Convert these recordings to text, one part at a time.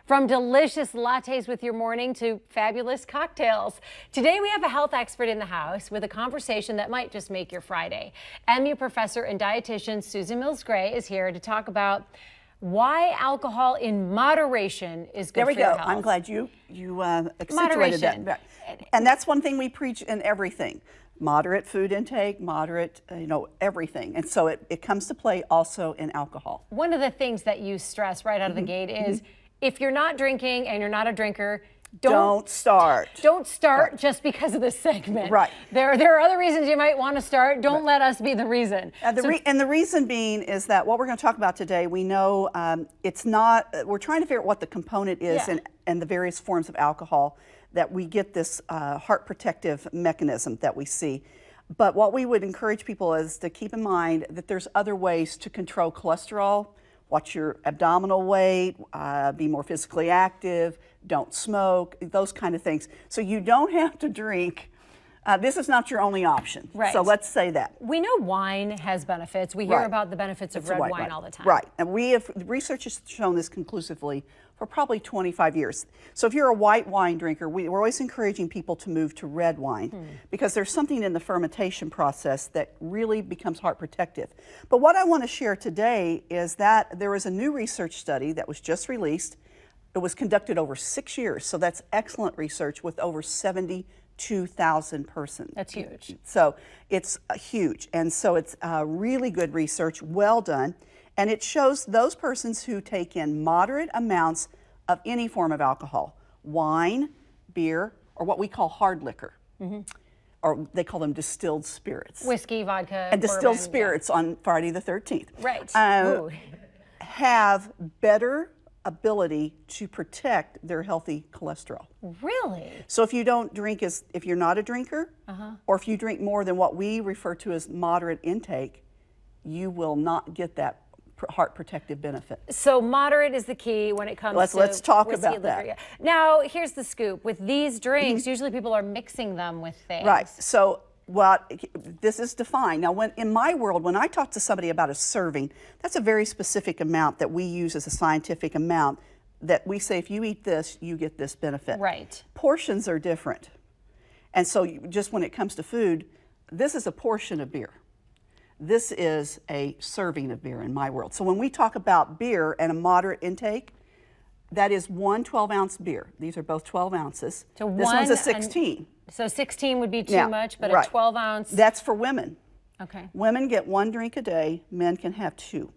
From delicious lattes with your morning to fabulous cocktails. Today we have a health expert in the house with a conversation that might just make your Friday. MU professor and dietitian Susan Mills-Gray is here to talk about why alcohol in moderation is good for your health. There we go. I'm glad you accentuated that. And that's one thing we preach in everything. Moderate food intake, moderate, everything. And so it comes to play also in alcohol. One of the things that you stress right out of the gate is if you're not drinking and you're not a drinker, don't start. Don't start just because of this segment. Right. There are other reasons you might want to start. Don't let us be the reason. And the reason being is that what we're going to talk about today, we know it's not, we're trying to figure out what the component is and the various forms of alcohol that we get this heart protective mechanism that we see. But what we would encourage people is to keep in mind that there's other ways to control cholesterol, watch your abdominal weight, be more physically active, don't smoke, those kind of things. So you don't have to drink. This is not your only option. Right. So let's say that. We know wine has benefits. We hear about the benefits of red wine all the time. Right. And research has shown this conclusively for probably 25 years. So if you're a white wine drinker, we're always encouraging people to move to red wine because there's something in the fermentation process that really becomes heart protective. But what I want to share today is that there is a new research study that was just released. It was conducted over 6 years. So that's excellent research with over 72,000 persons. That's huge. So it's huge. And so it's really good research, well done. And it shows those persons who take in moderate amounts of any form of alcohol, wine, beer, or what we call hard liquor, or they call them distilled spirits. Whiskey, vodka, and distilled spirits on Friday the 13th. Right. Have better ability to protect their healthy cholesterol. Really? So if you don't drink, if you're not a drinker, or if you drink more than what we refer to as moderate intake, you will not get that heart protective benefit. So moderate is the key when it comes to let's talk whiskey, about liquor. that. Yeah. Now here's the scoop. With these drinks, usually people are mixing them with things. Right. So this is defined. Now in my world, when I talk to somebody about a serving, that's a very specific amount that we use as a scientific amount that we say if you eat this, you get this benefit. Right. Portions are different. And so just when it comes to food, this is a portion of beer. This is a serving of beer in my world. So when we talk about beer and a moderate intake, that is one 12-ounce beer. These are both 12 ounces. So this one's a 16. So 16 would be too much, but a 12-ounce. That's for women. Okay. Women get 1 drink a day. Men can have 2,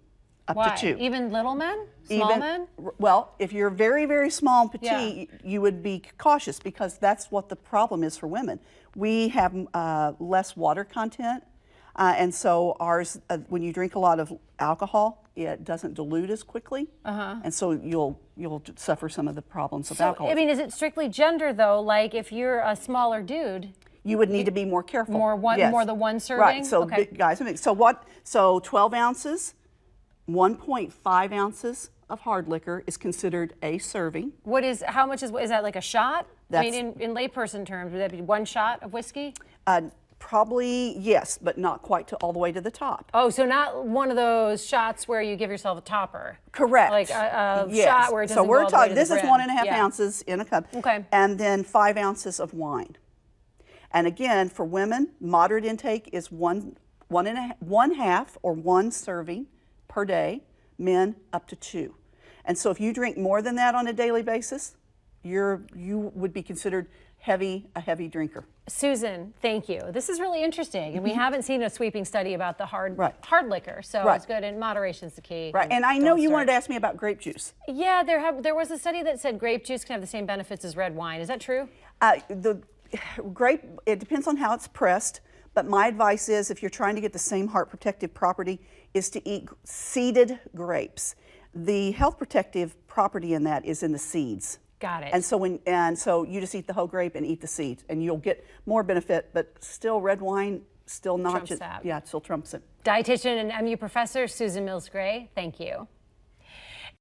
up Why? to 2. Even little men? Small men? Well, if you're very, very small and petite, you would be cautious because that's what the problem is for women. We have less water content. And so ours, when you drink a lot of alcohol, it doesn't dilute as quickly, and so you'll suffer some of the problems of alcohol. I mean, is it strictly gender though? Like if you're a smaller dude, you would need to be more careful. More the one serving. Right. So guys, so 12 ounces, 1.5 ounces of hard liquor is considered a serving. How much is that, like a shot? I mean, in layperson terms, would that be 1 shot of whiskey? Probably yes, but not quite all the way to the top. Oh, so not one of those shots where you give yourself a topper. Correct. Like a shot where it doesn't go all the way to the brim. So we're talking, this is 1.5 ounces in a cup. Okay. And then 5 ounces of wine. And again, for women, moderate intake is one half or 1 serving per day. Men up to 2. And so if you drink more than that on a daily basis, you would be considered a heavy drinker. Susan, thank you. This is really interesting, and we haven't seen a sweeping study about the hard liquor, so it's good, and moderation's the key. Right, and I know you wanted to ask me about grape juice. Yeah, there was a study that said grape juice can have the same benefits as red wine. Is that true? The grape, it depends on how it's pressed, but my advice is if you're trying to get the same heart protective property is to eat seeded grapes. The health protective property in that is in the seeds. Got it. And so you just eat the whole grape and eat the seeds, and you'll get more benefit. But still, red wine still not trumps that. Yeah, it still trumps it. Dietitian and MU professor Susan Mills-Gray, thank you.